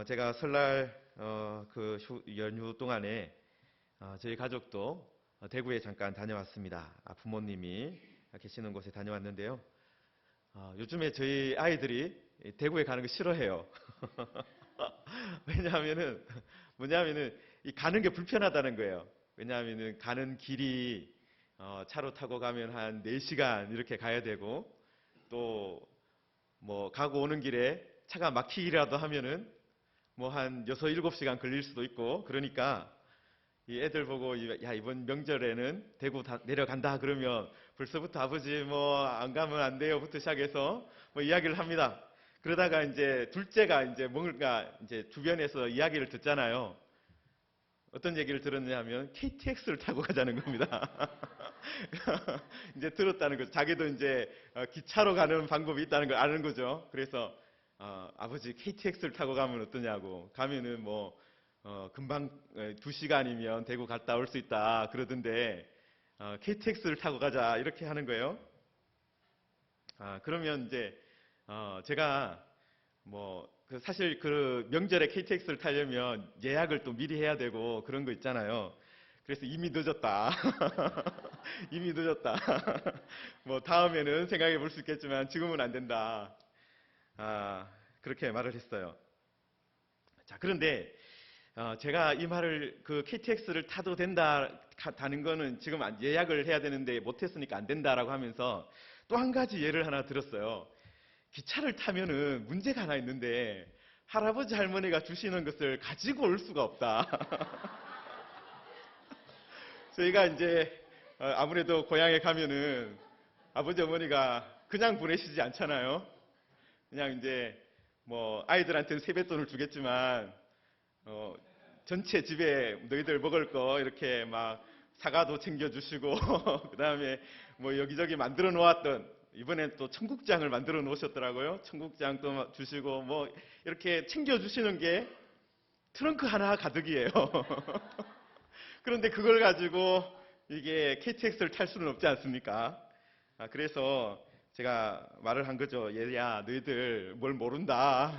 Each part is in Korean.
제가 설날 그 연휴 동안에 저희 가족도 대구에 잠깐 다녀왔습니다. 부모님이 계시는 곳에 다녀왔는데요. 요즘에 저희 아이들이 대구에 가는 거 싫어해요. 뭐냐면은 이 가는 게 불편하다는 거예요. 왜냐하면은 가는 길이 차로 타고 가면 한 4시간 이렇게 가야 되고, 또 뭐 가고 오는 길에 차가 막히기라도 하면은 뭐 한 6, 7시간 걸릴 수도 있고, 그러니까 이 애들 보고 야, 이번 명절에는 대구 내려간다 그러면 벌써부터 아버지 뭐 안 가면 안 돼요부터 시작해서 뭐 이야기를 합니다. 그러다가 이제 둘째가 이제 뭔가 이제 주변에서 이야기를 듣잖아요. 어떤 얘기를 들었냐면 KTX를 타고 가자는 겁니다. 이제 들었다는 거죠. 자기도 이제 기차로 가는 방법이 있다는 걸 아는 거죠. 그래서 아버지 KTX를 타고 가면 어떠냐고. 가면은 뭐 금방 2시간이면 대구 갔다 올 수 있다 그러던데 KTX를 타고 가자 이렇게 하는 거예요. 그러면 이제 제가 사실 그 명절에 KTX를 타려면 예약을 또 미리 해야 되고 그런 거 있잖아요. 그래서 이미 늦었다. 이미 늦었다. 뭐 다음에는 생각해 볼 수 있겠지만 지금은 안 된다. 그렇게 말을 했어요. 자, 그런데 제가 이 말을 그 KTX를 타도 된다는 거는 지금 예약을 해야 되는데 못했으니까 안 된다라고 하면서 또 한 가지 예를 하나 들었어요. 기차를 타면은 문제가 하나 있는데 할아버지 할머니가 주시는 것을 가지고 올 수가 없다. 저희가 이제 아무래도 고향에 가면은 아버지 어머니가 그냥 보내시지 않잖아요. 그냥 이제 뭐 아이들한테는 세뱃돈을 주겠지만 전체 집에 너희들 먹을 거 이렇게 막 사과도 챙겨주시고 그다음에 뭐 여기저기 만들어 놓았던 이번엔 또 청국장을 만들어 놓으셨더라고요. 청국장도 주시고 뭐 이렇게 챙겨주시는 게 트렁크 하나 가득이에요. 그런데 그걸 가지고 이게 KTX를 탈 수는 없지 않습니까? 그래서 제가 말을 한 거죠. 얘야, 너희들 뭘 모른다.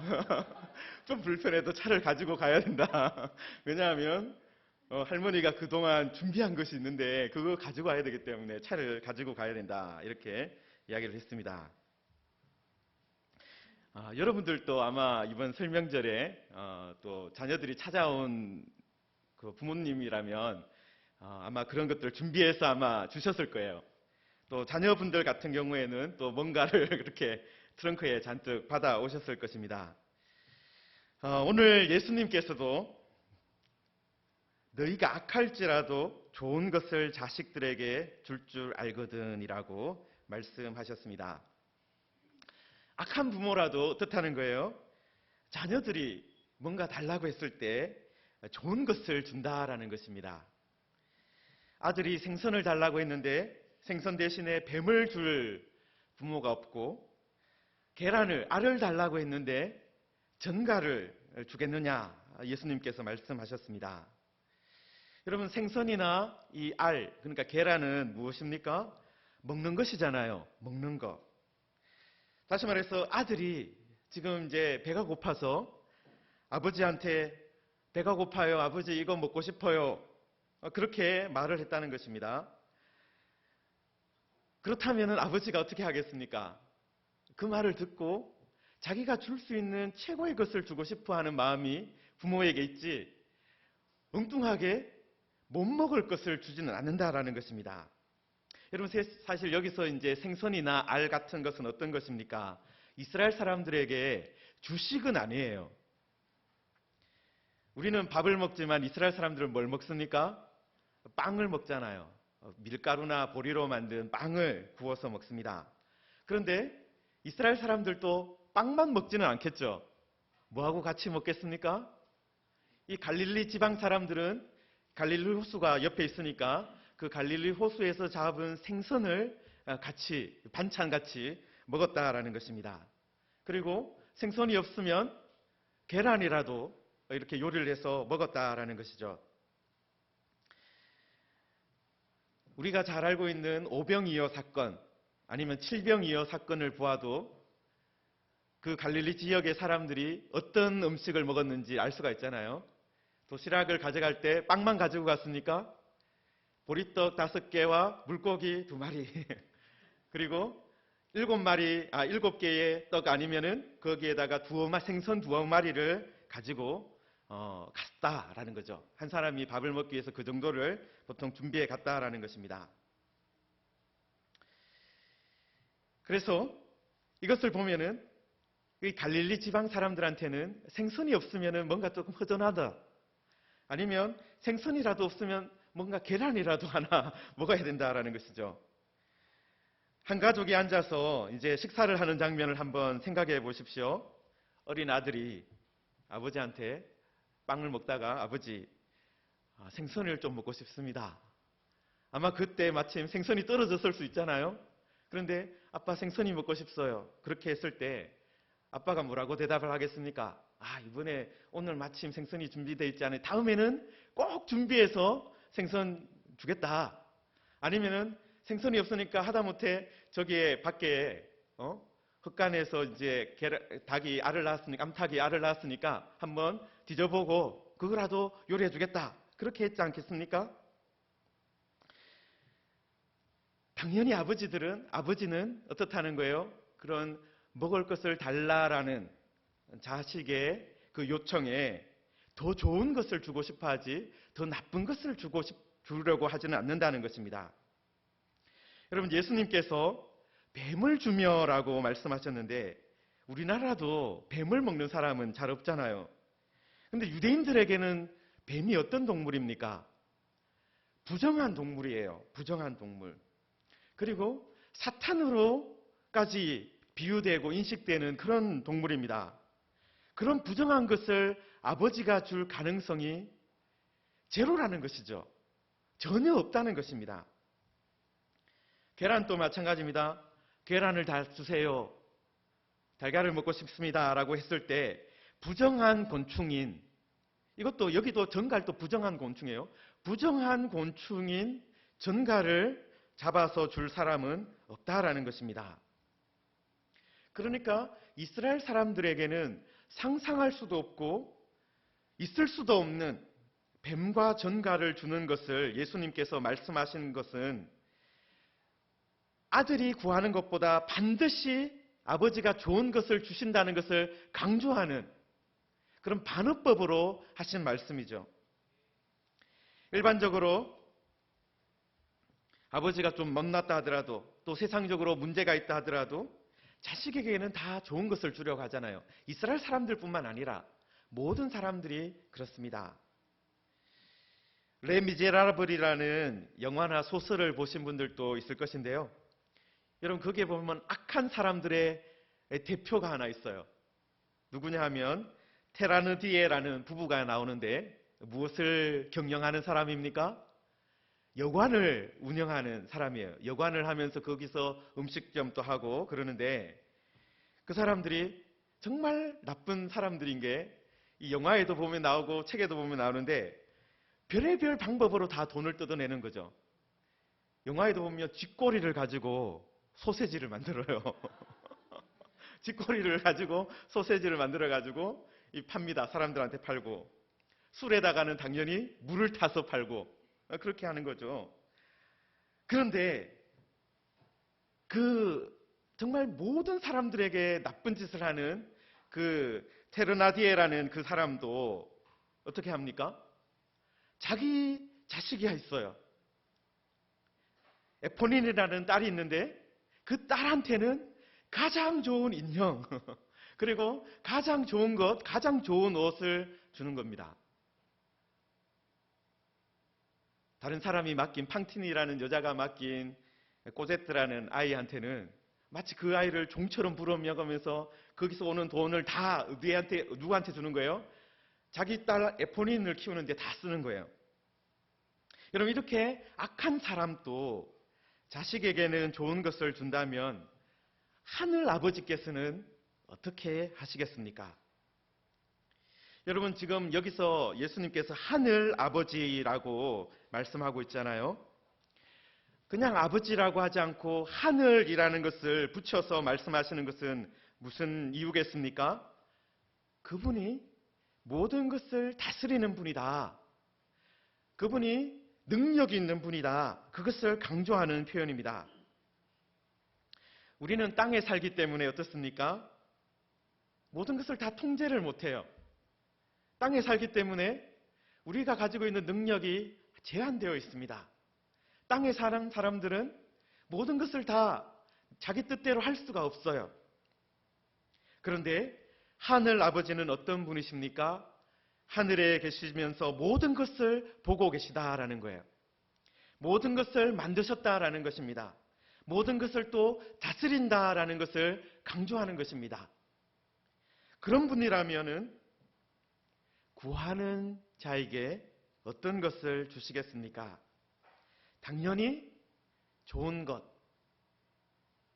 좀 불편해도 차를 가지고 가야 된다. 왜냐하면 할머니가 그동안 준비한 것이 있는데 그거 가지고 가야 되기 때문에 차를 가지고 가야 된다. 이렇게 이야기를 했습니다. 여러분들도 아마 이번 설명절에 또 자녀들이 찾아온 그 부모님이라면 아마 그런 것들 준비해서 아마 주셨을 거예요. 또 자녀분들 같은 경우에는 또 뭔가를 그렇게 트렁크에 잔뜩 받아 오셨을 것입니다. 오늘 예수님께서도 너희가 악할지라도 좋은 것을 자식들에게 줄 알거든이라고 말씀하셨습니다. 악한 부모라도 어떻다는 거예요? 자녀들이 뭔가 달라고 했을 때 좋은 것을 준다라는 것입니다. 아들이 생선을 달라고 했는데 생선 대신에 뱀을 줄 부모가 없고, 알을 달라고 했는데 전갈을 주겠느냐 예수님께서 말씀하셨습니다. 여러분, 생선이나 이 알, 그러니까 계란은 무엇입니까? 먹는 것이잖아요. 먹는 것. 다시 말해서 아들이 지금 이제 배가 고파서 아버지한테 배가 고파요. 아버지 이거 먹고 싶어요. 그렇게 말을 했다는 것입니다. 그렇다면 아버지가 어떻게 하겠습니까? 그 말을 듣고 자기가 줄 수 있는 최고의 것을 주고 싶어 하는 마음이 부모에게 있지, 엉뚱하게 못 먹을 것을 주지는 않는다라는 것입니다. 여러분, 사실 여기서 이제 생선이나 알 같은 것은 어떤 것입니까? 이스라엘 사람들에게 주식은 아니에요. 우리는 밥을 먹지만 이스라엘 사람들은 뭘 먹습니까? 빵을 먹잖아요. 밀가루나 보리로 만든 빵을 구워서 먹습니다. 그런데 이스라엘 사람들도 빵만 먹지는 않겠죠. 뭐하고 같이 먹겠습니까? 이 갈릴리 지방 사람들은 갈릴리 호수가 옆에 있으니까 그 갈릴리 호수에서 잡은 생선을 같이 반찬같이 먹었다라는 것입니다. 그리고 생선이 없으면 계란이라도 이렇게 요리를 해서 먹었다라는 것이죠. 우리가 잘 알고 있는 오병이어 사건, 아니면 칠병이어 사건을 보아도 그 갈릴리 지역의 사람들이 어떤 음식을 먹었는지 알 수가 있잖아요. 도시락을 가져갈 때 빵만 가지고 갔습니까? 보리떡 5개와 물고기 2마리 그리고 7개의 떡 아니면은 거기에다가 생선 2마리를 가지고 갔다라는 거죠. 한 사람이 밥을 먹기 위해서 그 정도를 보통 준비해 갔다라는 것입니다. 그래서 이것을 보면은 이 갈릴리 지방 사람들한테는 생선이 없으면은 뭔가 조금 허전하다. 아니면 생선이라도 없으면 뭔가 계란이라도 하나 먹어야 된다라는 것이죠. 한 가족이 앉아서 이제 식사를 하는 장면을 한번 생각해 보십시오. 어린 아들이 아버지한테 빵을 먹다가 아버지, 생선을 좀 먹고 싶습니다. 아마 그때 마침 생선이 떨어졌을 수 있잖아요. 그런데 아빠 생선이 먹고 싶어요. 그렇게 했을 때 아빠가 뭐라고 대답을 하겠습니까? 이번에 오늘 마침 생선이 준비되어 있지 않아요. 다음에는 꼭 준비해서 생선 주겠다. 아니면은 생선이 없으니까 하다못해 저기에 밖에 흙간에서 이제 닭이 알을 낳았으니까 암탉이 알을 낳았으니까 한번 뒤져보고 그거라도 요리해 주겠다. 그렇게 했지 않겠습니까? 당연히 아버지는 어떻다는 거예요? 그런 먹을 것을 달라라는 자식의 그 요청에 더 좋은 것을 주고 싶어 하지 더 나쁜 것을 주려고 하지는 않는다는 것입니다. 여러분, 예수님께서 뱀을 주며라고 말씀하셨는데 우리나라도 뱀을 먹는 사람은 잘 없잖아요. 근데 유대인들에게는 뱀이 어떤 동물입니까? 부정한 동물이에요. 부정한 동물. 그리고 사탄으로까지 비유되고 인식되는 그런 동물입니다. 그런 부정한 것을 아버지가 줄 가능성이 제로라는 것이죠. 전혀 없다는 것입니다. 계란도 마찬가지입니다. 계란을 다 주세요. 달걀을 먹고 싶습니다. 라고 했을 때 부정한 곤충인, 여기도 전갈도 부정한 곤충이에요. 부정한 곤충인 전갈을 잡아서 줄 사람은 없다라는 것입니다. 그러니까 이스라엘 사람들에게는 상상할 수도 없고 있을 수도 없는 뱀과 전갈을 주는 것을 예수님께서 말씀하신 것은 아들이 구하는 것보다 반드시 아버지가 좋은 것을 주신다는 것을 강조하는 그런 반어법으로 하신 말씀이죠. 일반적으로 아버지가 좀 못났다 하더라도 또 세상적으로 문제가 있다 하더라도 자식에게는 다 좋은 것을 주려고 하잖아요. 이스라엘 사람들뿐만 아니라 모든 사람들이 그렇습니다. 레미제라블이라는 영화나 소설을 보신 분들도 있을 것인데요. 여러분, 거기에 보면 악한 사람들의 대표가 하나 있어요. 누구냐 하면 테라느디에라는 부부가 나오는데 무엇을 경영하는 사람입니까? 여관을 운영하는 사람이에요. 여관을 하면서 거기서 음식점도 하고 그러는데 그 사람들이 정말 나쁜 사람들인 게 이 영화에도 보면 나오고 책에도 보면 나오는데 별의별 방법으로 다 돈을 뜯어내는 거죠. 영화에도 보면 쥐꼬리를 가지고 소세지를 만들어요. 쥐꼬리를 가지고 소세지를 만들어가지고 팝니다. 사람들한테 팔고. 술에다가는 당연히 물을 타서 팔고. 그렇게 하는 거죠. 그런데 정말 모든 사람들에게 나쁜 짓을 하는 그 테르나디에라는 그 사람도 어떻게 합니까? 자기 자식이 있어요. 에포닌이라는 딸이 있는데 그 딸한테는 가장 좋은 인형 그리고 가장 좋은 것, 가장 좋은 옷을 주는 겁니다. 다른 사람이 맡긴 팡틴이라는 여자가 맡긴 꼬제트라는 아이한테는 마치 그 아이를 종처럼 부려먹으면서 거기서 오는 돈을 다 누구한테 주는 거예요? 자기 딸 에포닌을 키우는데 다 쓰는 거예요. 여러분, 이렇게 악한 사람도 자식에게는 좋은 것을 준다면 하늘 아버지께서는 어떻게 하시겠습니까? 여러분, 지금 여기서 예수님께서 하늘 아버지라고 말씀하고 있잖아요. 그냥 아버지라고 하지 않고 하늘이라는 것을 붙여서 말씀하시는 것은 무슨 이유겠습니까? 그분이 모든 것을 다스리는 분이다. 그분이 능력이 있는 분이다. 그것을 강조하는 표현입니다. 우리는 땅에 살기 때문에 어떻습니까? 모든 것을 다 통제를 못해요. 땅에 살기 때문에 우리가 가지고 있는 능력이 제한되어 있습니다. 땅에 사는 사람들은 모든 것을 다 자기 뜻대로 할 수가 없어요. 그런데 하늘 아버지는 어떤 분이십니까? 하늘에 계시면서 모든 것을 보고 계시다라는 거예요. 모든 것을 만드셨다라는 것입니다. 모든 것을 또 다스린다라는 것을 강조하는 것입니다. 그런 분이라면은 구하는 자에게 어떤 것을 주시겠습니까? 당연히 좋은 것,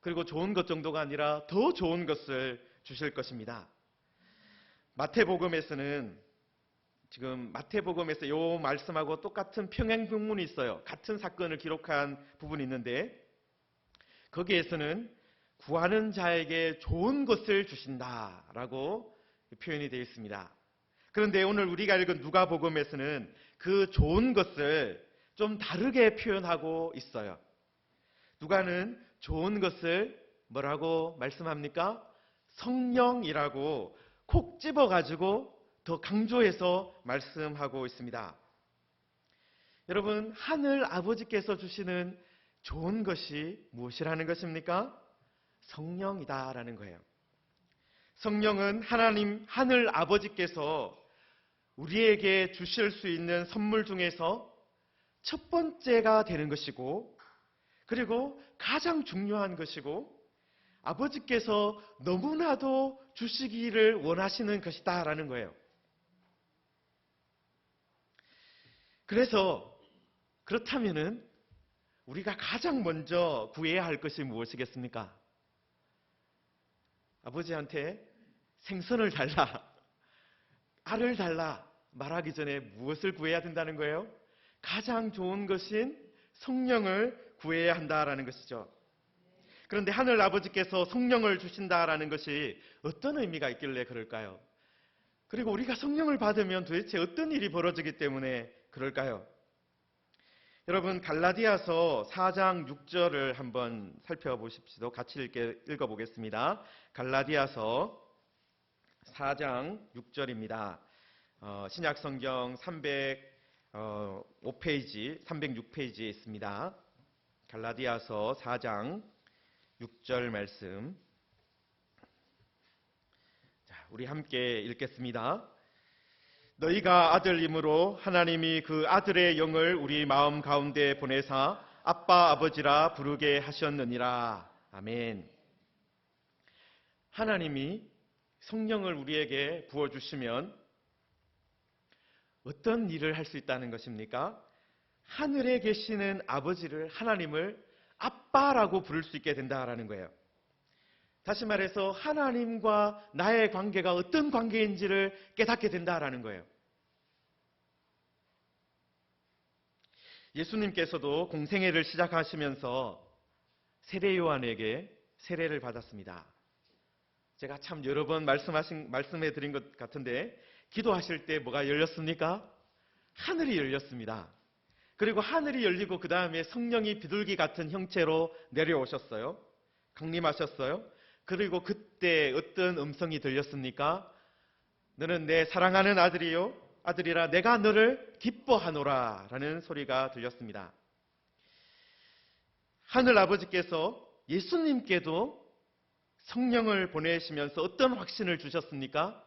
그리고 좋은 것 정도가 아니라 더 좋은 것을 주실 것입니다. 마태복음에서는 지금 마태복음에서 이 말씀하고 똑같은 평행본문이 있어요. 같은 사건을 기록한 부분이 있는데 거기에서는 구하는 자에게 좋은 것을 주신다라고 표현이 되어 있습니다. 그런데 오늘 우리가 읽은 누가복음에서는 그 좋은 것을 좀 다르게 표현하고 있어요. 누가는 좋은 것을 뭐라고 말씀합니까? 성령이라고 콕 집어가지고 더 강조해서 말씀하고 있습니다. 여러분, 하늘 아버지께서 주시는 좋은 것이 무엇이라는 것입니까? 성령이다라는 거예요. 성령은 하나님, 하늘 아버지께서 우리에게 주실 수 있는 선물 중에서 첫 번째가 되는 것이고, 그리고 가장 중요한 것이고, 아버지께서 너무나도 주시기를 원하시는 것이다라는 거예요. 그래서 그렇다면은 우리가 가장 먼저 구해야 할 것이 무엇이겠습니까? 아버지한테 생선을 달라, 알을 달라 말하기 전에 무엇을 구해야 된다는 거예요? 가장 좋은 것인 성령을 구해야 한다라는 것이죠. 그런데 하늘 아버지께서 성령을 주신다라는 것이 어떤 의미가 있길래 그럴까요? 그리고 우리가 성령을 받으면 도대체 어떤 일이 벌어지기 때문에 그럴까요? 여러분, 갈라디아서 4장 6절을 한번 살펴보십시오. 같이 읽어보겠습니다. 갈라디아서 4장 6절입니다. 신약성경 305페이지, 306페이지에 있습니다. 갈라디아서 4장 6절 말씀. 자, 우리 함께 읽겠습니다. 너희가 아들임으로 하나님이 그 아들의 영을 우리 마음 가운데 보내사 아빠 아버지라 부르게 하셨느니라. 아멘. 하나님이 성령을 우리에게 부어주시면 어떤 일을 할 수 있다는 것입니까? 하늘에 계시는 아버지를, 하나님을 아빠라고 부를 수 있게 된다라는 거예요. 다시 말해서 하나님과 나의 관계가 어떤 관계인지를 깨닫게 된다라는 거예요. 예수님께서도 공생애를 시작하시면서 세례 요한에게 세례를 받았습니다. 제가 참 여러 번 말씀해 드린 것 같은데, 기도하실 때 뭐가 열렸습니까? 하늘이 열렸습니다. 그리고 하늘이 열리고 그 다음에 성령이 비둘기 같은 형체로 내려오셨어요. 강림하셨어요. 그리고 그때 어떤 음성이 들렸습니까? 너는 내 사랑하는 아들이라 내가 너를 기뻐하노라 라는 소리가 들렸습니다. 하늘 아버지께서 예수님께도 성령을 보내시면서 어떤 확신을 주셨습니까?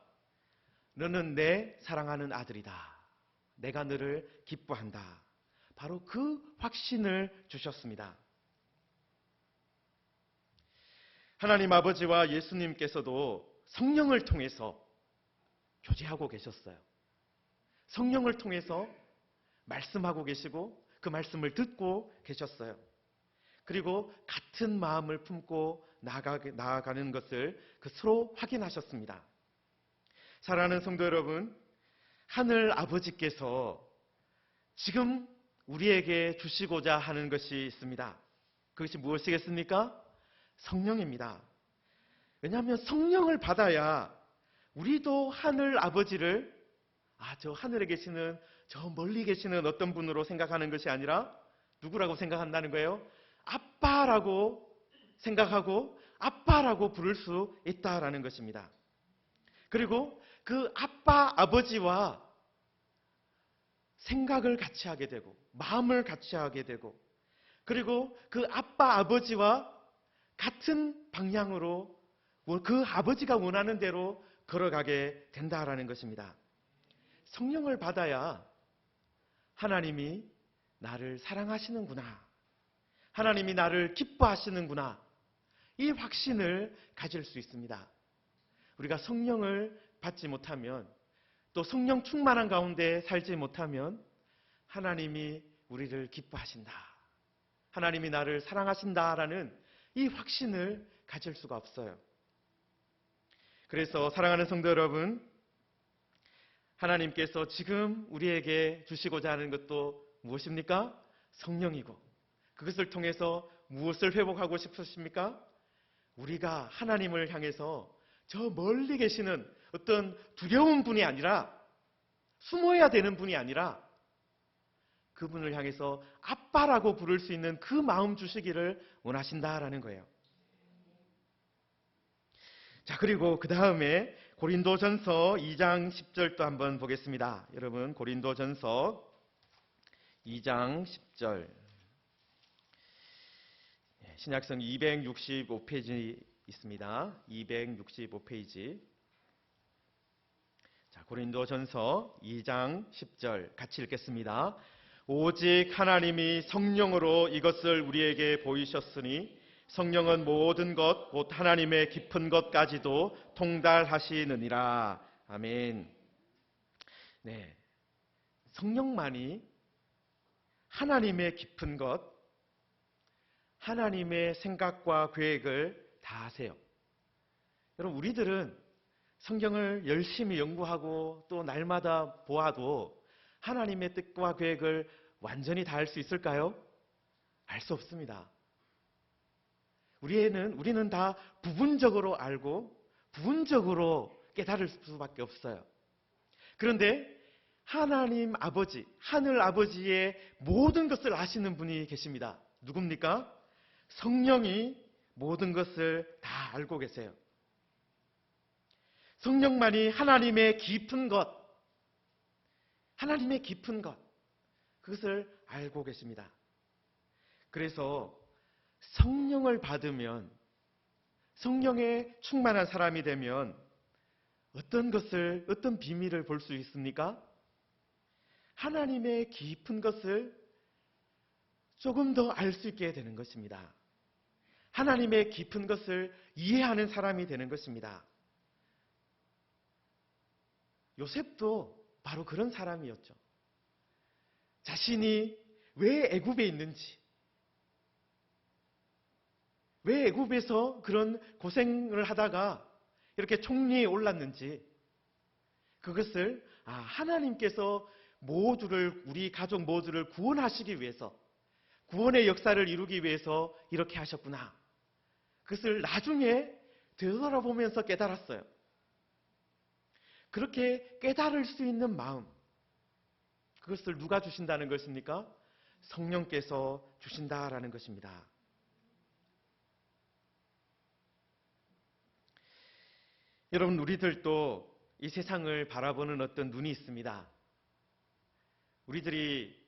너는 내 사랑하는 아들이다. 내가 너를 기뻐한다. 바로 그 확신을 주셨습니다. 하나님 아버지와 예수님께서도 성령을 통해서 교제하고 계셨어요. 성령을 통해서 말씀하고 계시고 그 말씀을 듣고 계셨어요. 그리고 같은 마음을 품고 나아가는 것을 서로 확인하셨습니다. 사랑하는 성도 여러분, 하늘 아버지께서 지금 우리에게 주시고자 하는 것이 있습니다. 그것이 무엇이겠습니까? 성령입니다. 왜냐하면 성령을 받아야 우리도 하늘 아버지를 저 하늘에 계시는 저 멀리 계시는 어떤 분으로 생각하는 것이 아니라 누구라고 생각한다는 거예요? 아빠라고 생각하고 아빠라고 부를 수 있다라는 것입니다. 그리고 그 아빠 아버지와 생각을 같이 하게 되고 마음을 같이 하게 되고 그리고 그 아빠 아버지와 같은 방향으로 그 아버지가 원하는 대로 걸어가게 된다라는 것입니다. 성령을 받아야 하나님이 나를 사랑하시는구나. 하나님이 나를 기뻐하시는구나. 이 확신을 가질 수 있습니다. 우리가 성령을 받지 못하면 또 성령 충만한 가운데 살지 못하면 하나님이 우리를 기뻐하신다. 하나님이 나를 사랑하신다라는 이 확신을 가질 수가 없어요. 그래서 사랑하는 성도 여러분, 하나님께서 지금 우리에게 주시고자 하는 것도 무엇입니까? 성령이고 그것을 통해서 무엇을 회복하고 싶으십니까? 우리가 하나님을 향해서 저 멀리 계시는 어떤 두려운 분이 아니라 숨어야 되는 분이 아니라 그분을 향해서 아빠라고 부를 수 있는 그 마음 주시기를 원하신다라는 거예요. 자, 그리고 그 다음에 고린도전서 2장 10절도 한번 보겠습니다. 여러분, 고린도전서 2장 10절. 신약성 265페이지 있습니다. 265페이지. 자, 고린도전서 2장 10절 같이 읽겠습니다. 오직 하나님이 성령으로 이것을 우리에게 보이셨으니 성령은 모든 것, 곧 하나님의 깊은 것까지도 통달하시느니라. 아멘. 네. 성령만이 하나님의 깊은 것, 하나님의 생각과 계획을 다 아세요. 여러분, 우리들은 성경을 열심히 연구하고 또 날마다 보아도 하나님의 뜻과 계획을 완전히 다 알 수 있을까요? 알 수 없습니다. 우리는 다 부분적으로 알고 부분적으로 깨달을 수밖에 없어요. 그런데 하나님 아버지, 하늘 아버지의 모든 것을 아시는 분이 계십니다. 누굽니까? 성령이 모든 것을 다 알고 계세요. 성령만이 하나님의 깊은 것, 하나님의 깊은 것, 그것을 알고 계십니다. 그래서 성령을 받으면, 성령에 충만한 사람이 되면 어떤 비밀을 볼 수 있습니까? 하나님의 깊은 것을 조금 더 알 수 있게 되는 것입니다. 하나님의 깊은 것을 이해하는 사람이 되는 것입니다. 요셉도 바로 그런 사람이었죠. 자신이 왜 애굽에 있는지, 왜 애굽에서 그런 고생을 하다가 이렇게 총리에 올랐는지, 그것을 하나님께서 우리 가족 모두를 구원하시기 위해서, 구원의 역사를 이루기 위해서 이렇게 하셨구나. 그것을 나중에 되돌아보면서 깨달았어요. 그렇게 깨달을 수 있는 마음, 그것을 누가 주신다는 것입니까? 성령께서 주신다라는 것입니다. 여러분, 우리들도 이 세상을 바라보는 어떤 눈이 있습니다. 우리들이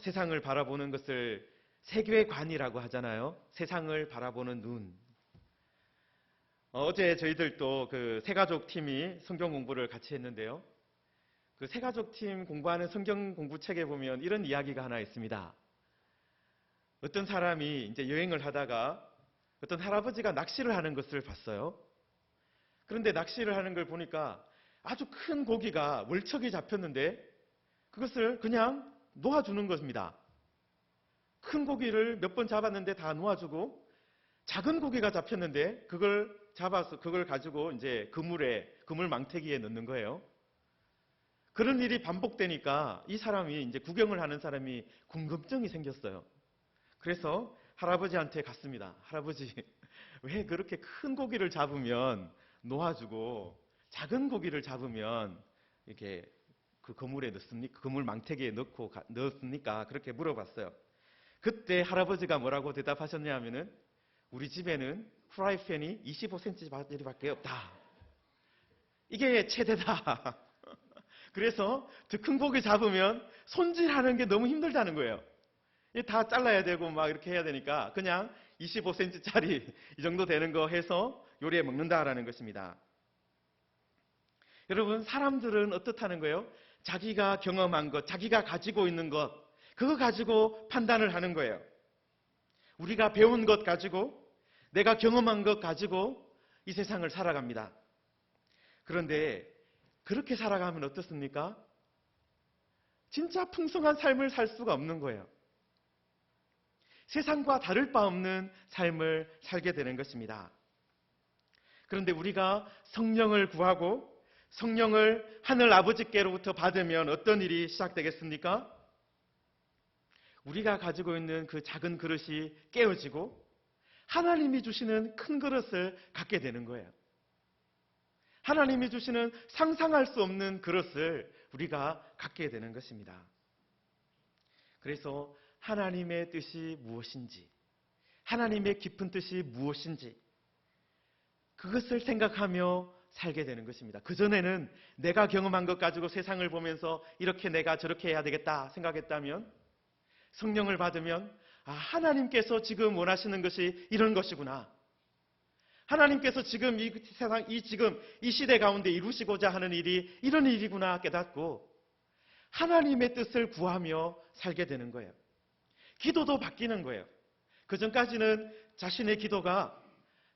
세상을 바라보는 것을 세계관이라고 하잖아요. 세상을 바라보는 눈. 어제 저희들도 그 새가족 팀이 성경 공부를 같이 했는데요. 그 새가족 팀 공부하는 성경 공부 책에 보면 이런 이야기가 하나 있습니다. 어떤 사람이 이제 여행을 하다가 어떤 할아버지가 낚시를 하는 것을 봤어요. 그런데 낚시를 하는 걸 보니까 아주 큰 고기가 월척이 잡혔는데 그것을 그냥 놓아주는 것입니다. 큰 고기를 몇 번 잡았는데 다 놓아주고 작은 고기가 잡혔는데 그걸 가지고 이제 그물 망태기에 넣는 거예요. 그런 일이 반복되니까 이 사람이 이제 구경을 하는 사람이 궁금증이 생겼어요. 그래서 할아버지한테 갔습니다. 할아버지, 왜 그렇게 큰 고기를 잡으면 놓아주고 작은 고기를 잡으면 이렇게 그 그물에 넣습니까? 그물 망태기에 넣었습니까? 그렇게 물어봤어요. 그때 할아버지가 뭐라고 대답하셨냐면은 우리 집에는 프라이팬이 25cm밖에 없다. 이게 최대다. 그래서 더 큰 고기 잡으면 손질하는 게 너무 힘들다는 거예요. 다 잘라야 되고 막 이렇게 해야 되니까 그냥 25cm짜리 이 정도 되는 거 해서 요리에 먹는다라는 것입니다. 여러분, 사람들은 어떻다는 거예요? 자기가 경험한 것, 자기가 가지고 있는 것, 그거 가지고 판단을 하는 거예요. 우리가 배운 것 가지고, 내가 경험한 것 가지고 이 세상을 살아갑니다. 그런데 그렇게 살아가면 어떻습니까? 진짜 풍성한 삶을 살 수가 없는 거예요. 세상과 다를 바 없는 삶을 살게 되는 것입니다. 그런데 우리가 성령을 구하고 성령을 하늘 아버지께로부터 받으면 어떤 일이 시작되겠습니까? 우리가 가지고 있는 그 작은 그릇이 깨어지고 하나님이 주시는 큰 그릇을 갖게 되는 거예요. 하나님이 주시는 상상할 수 없는 그릇을 우리가 갖게 되는 것입니다. 그래서 하나님의 뜻이 무엇인지, 하나님의 깊은 뜻이 무엇인지 그것을 생각하며 살게 되는 것입니다. 그전에는 내가 경험한 것 가지고 세상을 보면서 이렇게 내가 저렇게 해야 되겠다 생각했다면 성령을 받으면 하나님께서 지금 원하시는 것이 이런 것이구나. 하나님께서 지금 이 세상, 이 시대 가운데 이루시고자 하는 일이 이런 일이구나 깨닫고 하나님의 뜻을 구하며 살게 되는 거예요. 기도도 바뀌는 거예요. 그전까지는 자신의 기도가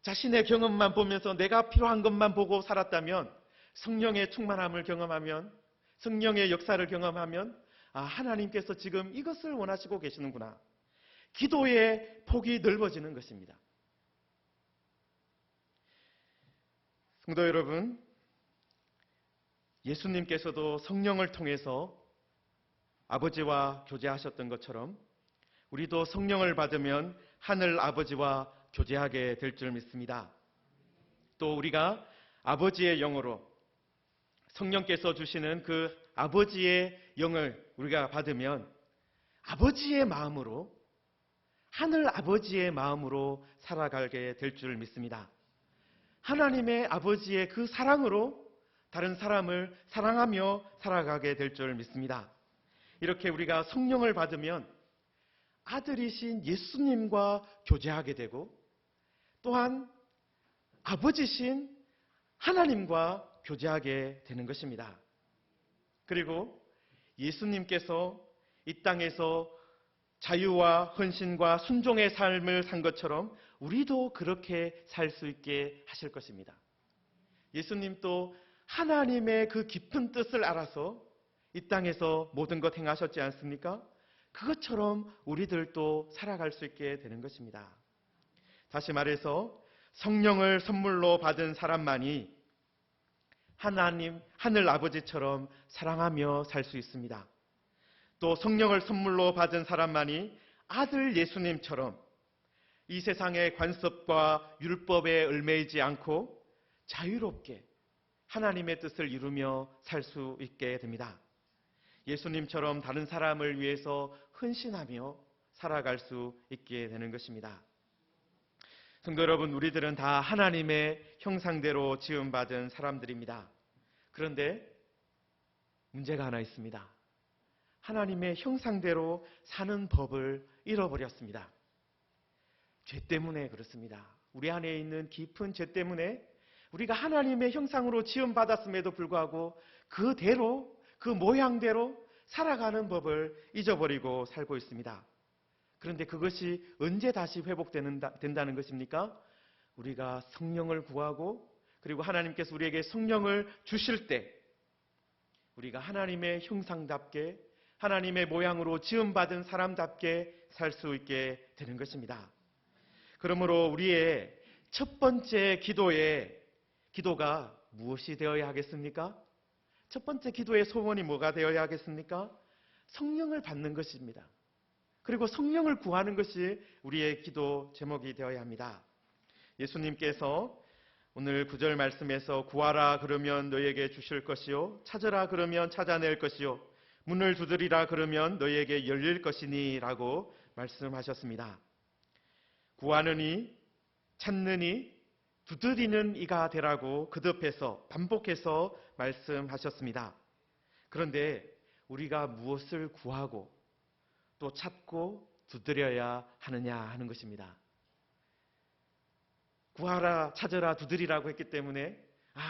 자신의 경험만 보면서 내가 필요한 것만 보고 살았다면 성령의 충만함을 경험하면 성령의 역사를 경험하면 하나님께서 지금 이것을 원하시고 계시는구나. 기도의 폭이 넓어지는 것입니다. 성도 여러분, 예수님께서도 성령을 통해서 아버지와 교제하셨던 것처럼 우리도 성령을 받으면 하늘 아버지와 교제하게 될 줄 믿습니다. 또 우리가 아버지의 영으로 성령께서 주시는 그 아버지의 영을 우리가 받으면 아버지의 마음으로, 하늘 아버지의 마음으로 살아가게 될 줄 믿습니다. 하나님의 아버지의 그 사랑으로 다른 사람을 사랑하며 살아가게 될 줄 믿습니다. 이렇게 우리가 성령을 받으면 아들이신 예수님과 교제하게 되고 또한 아버지신 하나님과 교제하게 되는 것입니다. 그리고 예수님께서 이 땅에서 자유와 헌신과 순종의 삶을 산 것처럼 우리도 그렇게 살 수 있게 하실 것입니다. 예수님도 하나님의 그 깊은 뜻을 알아서 이 땅에서 모든 것 행하셨지 않습니까? 그것처럼 우리들도 살아갈 수 있게 되는 것입니다. 다시 말해서 성령을 선물로 받은 사람만이 하나님, 하늘 아버지처럼 사랑하며 살 수 있습니다. 또 성령을 선물로 받은 사람만이 아들 예수님처럼 이 세상의 관습과 율법에 얽매이지 않고 자유롭게 하나님의 뜻을 이루며 살 수 있게 됩니다. 예수님처럼 다른 사람을 위해서 헌신하며 살아갈 수 있게 되는 것입니다. 성도 여러분, 우리들은 다 하나님의 형상대로 지음받은 사람들입니다. 그런데 문제가 하나 있습니다. 하나님의 형상대로 사는 법을 잃어버렸습니다. 죄 때문에 그렇습니다. 우리 안에 있는 깊은 죄 때문에 우리가 하나님의 형상으로 지음받았음에도 불구하고 그대로, 그 모양대로 살아가는 법을 잊어버리고 살고 있습니다. 그런데 그것이 언제 다시 회복된다는 것입니까? 우리가 성령을 구하고 그리고 하나님께서 우리에게 성령을 주실 때 우리가 하나님의 형상답게 하나님의 모양으로 지음받은 사람답게 살 수 있게 되는 것입니다. 그러므로 우리의 첫 번째 기도가 무엇이 되어야 하겠습니까? 첫 번째 기도의 소원이 뭐가 되어야 하겠습니까? 성령을 받는 것입니다. 그리고 성령을 구하는 것이 우리의 기도 제목이 되어야 합니다. 예수님께서 오늘 9절 말씀에서 구하라 그러면 너희에게 주실 것이요 찾으라 그러면 찾아낼 것이요 문을 두드리라 그러면 너희에게 열릴 것이니 라고 말씀하셨습니다. 구하느니 찾느니 두드리는 이가 되라고 거듭해서 반복해서 말씀하셨습니다. 그런데 우리가 무엇을 구하고 또 찾고 두드려야 하느냐 하는 것입니다. 구하라, 찾으라, 두드리라고 했기 때문에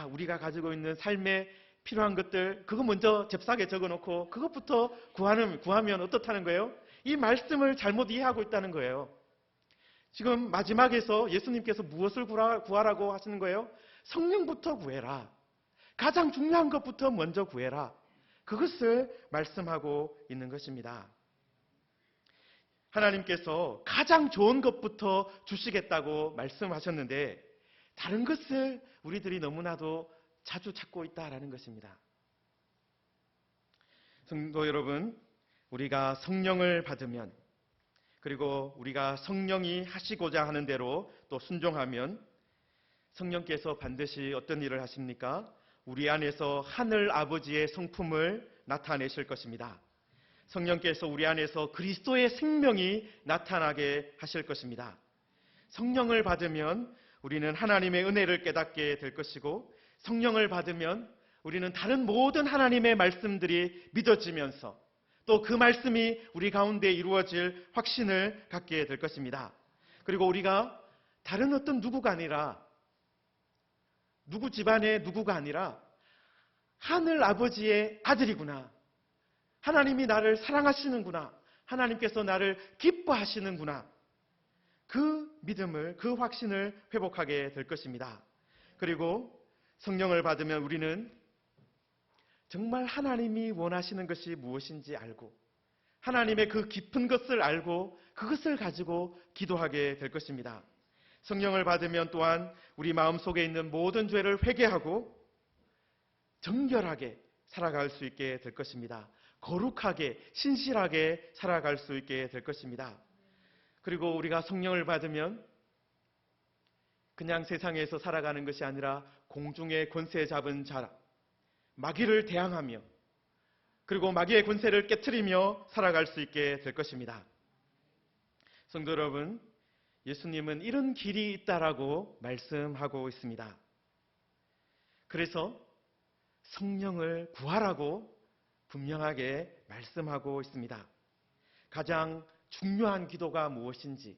우리가 가지고 있는 삶에 필요한 것들 그거 먼저 잽싸게 적어놓고 그것부터 구하면 어떻다는 거예요? 이 말씀을 잘못 이해하고 있다는 거예요. 지금 마지막에서 예수님께서 무엇을 구하라고 하시는 거예요? 성령부터 구해라. 가장 중요한 것부터 먼저 구해라. 그것을 말씀하고 있는 것입니다. 하나님께서 가장 좋은 것부터 주시겠다고 말씀하셨는데 다른 것을 우리들이 너무나도 자주 찾고 있다라는 것입니다. 성도 여러분, 우리가 성령을 받으면 그리고 우리가 성령이 하시고자 하는 대로 또 순종하면 성령께서 반드시 어떤 일을 하십니까? 우리 안에서 하늘 아버지의 성품을 나타내실 것입니다. 성령께서 우리 안에서 그리스도의 생명이 나타나게 하실 것입니다. 성령을 받으면 우리는 하나님의 은혜를 깨닫게 될 것이고 성령을 받으면 우리는 다른 모든 하나님의 말씀들이 믿어지면서 또 그 말씀이 우리 가운데 이루어질 확신을 갖게 될 것입니다. 그리고 우리가 다른 어떤 누구가 아니라 누구 집안의 누구가 아니라 하늘 아버지의 아들이구나. 하나님이 나를 사랑하시는구나. 하나님께서 나를 기뻐하시는구나. 그 믿음을, 그 확신을 회복하게 될 것입니다. 그리고 성령을 받으면 우리는 정말 하나님이 원하시는 것이 무엇인지 알고 하나님의 그 깊은 것을 알고 그것을 가지고 기도하게 될 것입니다. 성령을 받으면 또한 우리 마음속에 있는 모든 죄를 회개하고 정결하게 살아갈 수 있게 될 것입니다. 거룩하게 신실하게 살아갈 수 있게 될 것입니다. 그리고 우리가 성령을 받으면 그냥 세상에서 살아가는 것이 아니라 공중의 권세 잡은 자 마귀를 대항하며 그리고 마귀의 권세를 깨트리며 살아갈 수 있게 될 것입니다. 성도 여러분, 예수님은 이런 길이 있다라고 말씀하고 있습니다. 그래서 성령을 구하라고 분명하게 말씀하고 있습니다. 가장 중요한 기도가 무엇인지,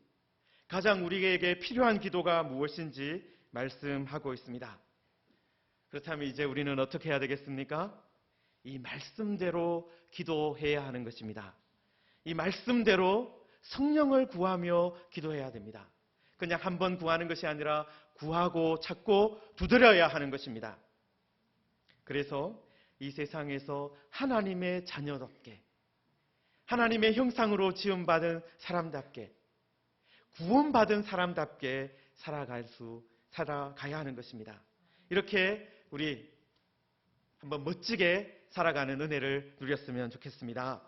가장 우리에게 필요한 기도가 무엇인지 말씀하고 있습니다. 그렇다면 이제 우리는 어떻게 해야 되겠습니까? 이 말씀대로 기도해야 하는 것입니다. 이 말씀대로 성령을 구하며 기도해야 됩니다. 그냥 한 번 구하는 것이 아니라 구하고 찾고 두드려야 하는 것입니다. 그래서 이 세상에서 하나님의 자녀답게 하나님의 형상으로 지음받은 사람답게 구원받은 사람답게 살아가야 하는 것입니다. 이렇게 우리 한번 멋지게 살아가는 은혜를 누렸으면 좋겠습니다.